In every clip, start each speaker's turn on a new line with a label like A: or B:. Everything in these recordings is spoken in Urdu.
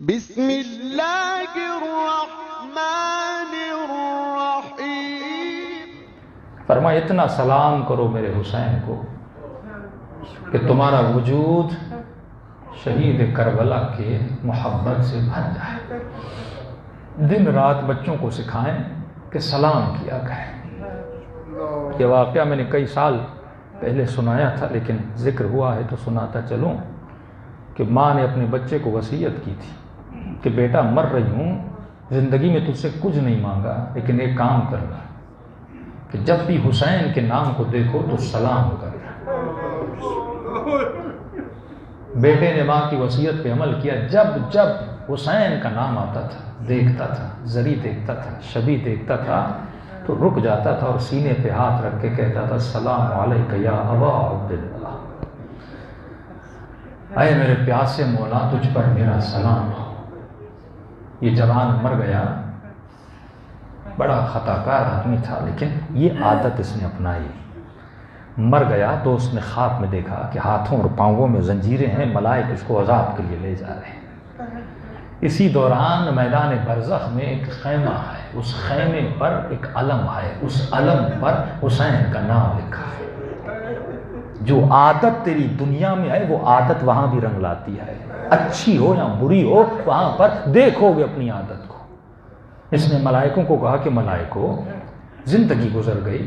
A: بسم اللہ الرحمن الرحیم۔
B: فرمایا اتنا سلام کرو میرے حسین کو کہ تمہارا وجود شہید کربلا کے محبت سے بھر جائے۔ دن رات بچوں کو سکھائیں کہ سلام کیا کریں۔ یہ واقعہ میں نے کئی سال پہلے سنایا تھا، لیکن ذکر ہوا ہے تو سناتا چلوں کہ ماں نے اپنے بچے کو وصیت کی تھی کہ بیٹا مر رہی ہوں، زندگی میں تجھ سے کچھ نہیں مانگا، لیکن ایک کام کرنا کہ جب بھی حسین کے نام کو دیکھو تو سلام کرنا۔ بیٹے نے ماں کی وصیت پہ عمل کیا۔ جب جب حسین کا نام آتا تھا، دیکھتا تھا، زری دیکھتا تھا، شبی دیکھتا تھا، تو رک جاتا تھا اور سینے پہ ہاتھ رکھ کے کہتا تھا السلام علیک یا ابا عبداللہ، اے میرے پیاسے مولا تجھ پر میرا سلام ہو۔ یہ جوان مر گیا، بڑا خطا کار آدمی تھا، لیکن یہ عادت اس نے اپنائی۔ مر گیا تو اس نے خواب میں دیکھا کہ ہاتھوں اور پاؤں میں زنجیریں ہیں، ملائک اس کو عذاب کے لیے لے جا رہے ہیں۔ اسی دوران میدان برزخ میں ایک خیمہ ہے، اس خیمے پر ایک علم ہے، اس علم پر حسین کا نام لکھا ہے۔ جو عادت تیری دنیا میں ہے وہ عادت وہاں بھی رنگ لاتی ہے، اچھی ہو یا بری ہو، وہاں پر دیکھو گے اپنی عادت کو۔ اس نے ملائکوں کو کہا کہ ملائکو، زندگی گزر گئی،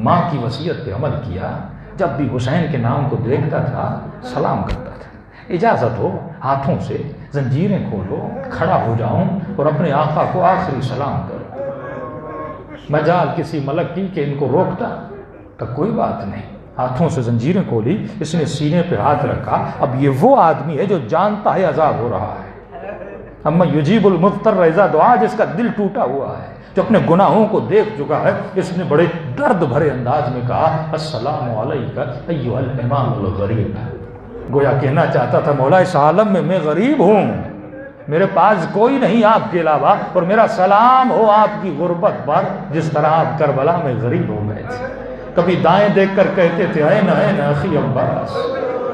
B: ماں کی وصیت پہ عمل کیا، جب بھی حسین کے نام کو دیکھتا تھا سلام کرتا تھا، اجازت ہو ہاتھوں سے زنجیریں کھولو، کھڑا ہو جاؤں اور اپنے آقا کو آخری سلام کرو۔ مجال کسی ملک کی کہ ان کو روکتا، تو کوئی بات نہیں، ہاتھوں سے زنجیریں کھولی، اس نے سینے پہ ہاتھ رکھا۔ اب یہ وہ آدمی ہے جو جانتا ہے عذاب ہو رہا ہے، اما یجیب المضطر اذا دعا، جس کا دل ٹوٹا ہوا ہے، جو اپنے گناہوں کو دیکھ چکا ہے۔ اس نے بڑے درد بھرے انداز میں کہا السلام علیک ایھا الامام الغریب، گویا کہنا چاہتا تھا مولا اس عالم میں غریب ہوں، میرے پاس کوئی نہیں آپ کے علاوہ، اور میرا سلام ہو آپ کی غربت پر، جس طرح آپ کربلا میں غریب ہو گئے تھے۔ کبھی دائیں دیکھ کر کہتے تھے این این اخی عباس،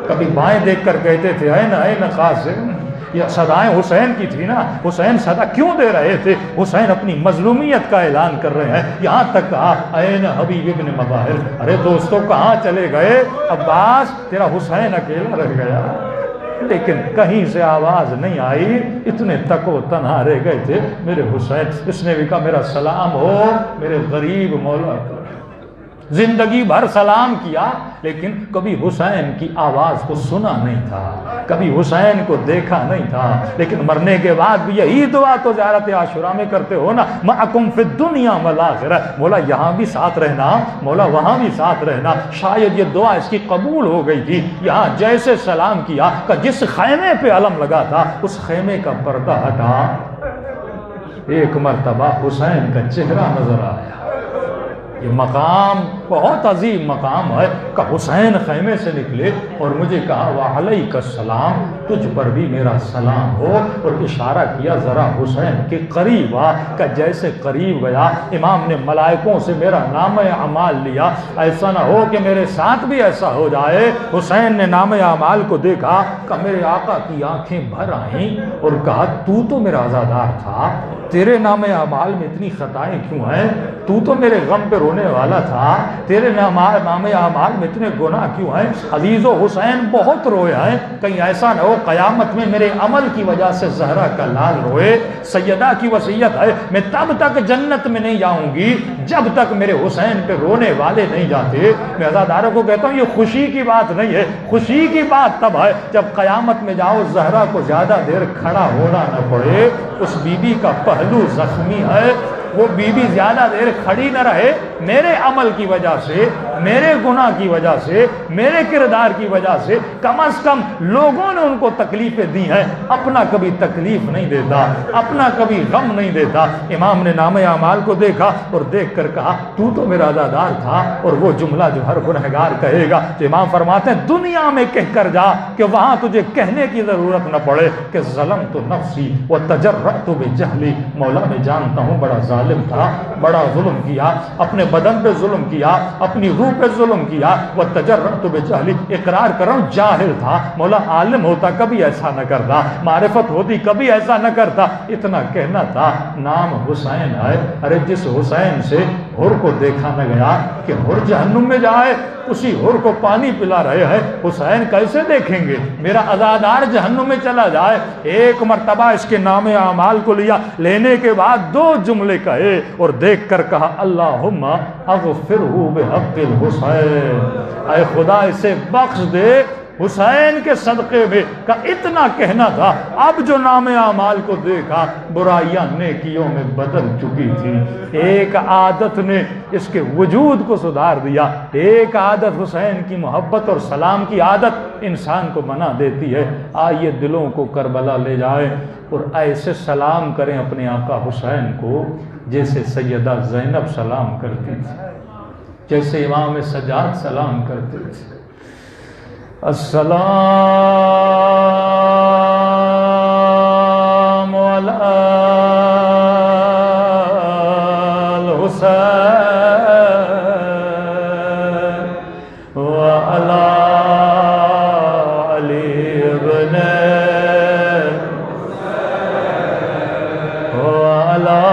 B: کبھی بائیں دیکھ کر کہتے تھے این این قاسم۔ یہ صدائیں حسین کی تھی نا، حسین صدا کیوں دے رہے تھے؟ حسین اپنی مظلومیت کا اعلان کر رہے ہیں۔ یہاں تک کہا این حبیب ابن مظاہر، ارے دوستوں کہاں چلے گئے؟ عباس تیرا حسین اکیلا رہ گیا، لیکن کہیں سے آواز نہیں آئی، اتنے تک وہ تنہا رہ گئے تھے میرے حسین۔ اس نے بھی کہا میرا سلام ہو میرے غریب مولا کو۔ زندگی بھر سلام کیا، لیکن کبھی حسین کی آواز کو سنا نہیں تھا، کبھی حسین کو دیکھا نہیں تھا، لیکن مرنے کے بعد بھی یہی دعا تو زیارت عاشوراء میں کرتے ہو نا، معکم فی الدنیا والآخرہ، مولا یہاں بھی ساتھ رہنا، مولا وہاں بھی ساتھ رہنا۔ شاید یہ دعا اس کی قبول ہو گئی تھی۔ یہاں جیسے سلام کیا کہ جس خیمے پہ علم لگا تھا اس خیمے کا پردہ ہٹا، ایک مرتبہ حسین کا چہرہ نظر آیا۔ یہ مقام بہت عظیم مقام ہے کہ حسین خیمے سے نکلے اور مجھے کہا وعلیک السلام، تجھ پر بھی میرا سلام ہو، اور اشارہ کیا ذرا حسین کے قریب آ، کہ جیسے قریب گیا امام نے ملائکوں سے میرا نام اعمال لیا، ایسا نہ ہو کہ میرے ساتھ بھی ایسا ہو جائے۔ حسین نے نام اعمال کو دیکھا کہ میرے آقا کی آنکھیں بھر آئیں اور کہا تو میرا عزادار تھا، تیرے نام اعمال میں اتنی خطائیں کیوں ہیں؟ تو میرے غم پہ رونے والا تھا، تیرے نام اعمال میں اتنے گناہ کیوں ہیں؟ عزیز و حسین بہت روئے ہیں، کہیں ایسا نہ ہو قیامت میں میرے عمل کی وجہ سے زہرا کا لال روئے۔ سیدہ کی وصیت ہے میں تب تک جنت میں نہیں جاؤں گی جب تک میرے حسین پہ رونے والے نہیں جاتے۔ میں عزاداروں کو کہتا ہوں یہ خوشی کی بات نہیں ہے، خوشی کی بات تب ہے جب قیامت میں جاؤ زہرا کو زیادہ دیر کھڑا ہونا نہ پڑے۔ اس بی بی کا پہلو زخمی ہے، وہ بی بی زیادہ دیر کھڑی نہ رہے، میرے عمل کی وجہ سے، میرے گناہ کی وجہ سے، میرے کردار کی وجہ سے کم از کم لوگوں نے ان کو تکلیفیں دی ہیں، اپنا کبھی تکلیف نہیں دیتا، اپنا کبھی غم نہیں دیتا۔ امام نے نام اعمال کو دیکھا اور دیکھ کر کہا تو میرا عزادار تھا، اور وہ جملہ جو ہر گنہگار کہے گا، تو امام فرماتے ہیں دنیا میں کہہ کر جا کہ وہاں تجھے کہنے کی ضرورت نہ پڑے کہ ظلمت نفسی وتجرأت بجہلی، مولا میں جانتا ہوں بڑا ظالم تھا، بڑا ظلم کیا، اپنے بدن پہ ظلم کیا، اپنی روح پہ ظلم کیا. وَتَجَرَّأْتُ بِجَهْلِي، اقرار کر رہا ہوں جاہل تھا. مولا عالم ہوتا کبھی ایسا نہ کرتا، معرفت ہوتی کبھی ایسا نہ کرتا. اتنا کہنا تھا نام حسین ہے. ارے جس حسین سے حر کو دیکھا نہ گیا کہ حر جہنم میں جائے، اسی حر کو پانی پلا رہے ہیں حسین کیسے دیکھیں گے؟ میرا عزادار جہنم میں چلا جائے. ایک مرتبہ اس کے نام اعمال کو لیا، لینے کے بعد 2 جملے کہے اور دیکھ کر کہا اللہم اغفرہ بحق الحسین، اے خدا اسے بخش دے حسین کے صدقے میں. کا اتنا کہنا تھا. اب جو نام اعمال کو دیکھا برائیاں نیکیوں میں بدل چکی تھی. ایک عادت نے اس کے وجود کو سدھار دیا. ایک عادت حسین کی محبت اور سلام کی عادت انسان کو بنا دیتی ہے. آئیے دلوں کو کربلا لے جائیں اور ایسے سلام کریں اپنے آقا حسین کو جیسے سیدہ زینب سلام کرتی تھی، جیسے امام سجاد سلام کرتے تھے. السلام علی الحسین وعلی علی ابن وعلی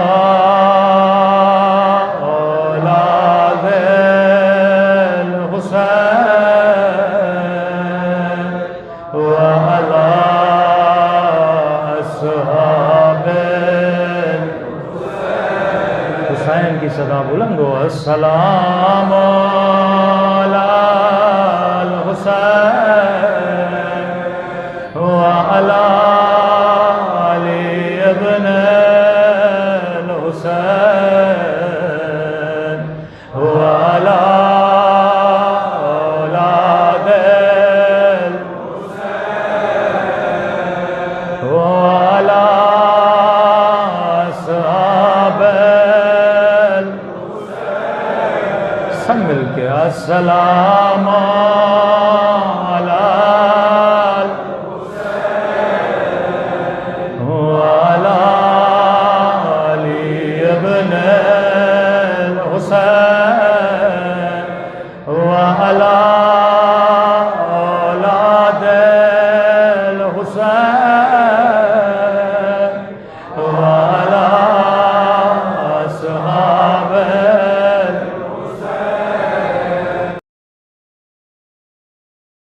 B: اولاد الحسین کی صدا بلند ہو. السلام علی الحسین وعلی علی ابن الحسین وعلی اولاد الحسین وعلی اصحاب سب مل کے السلام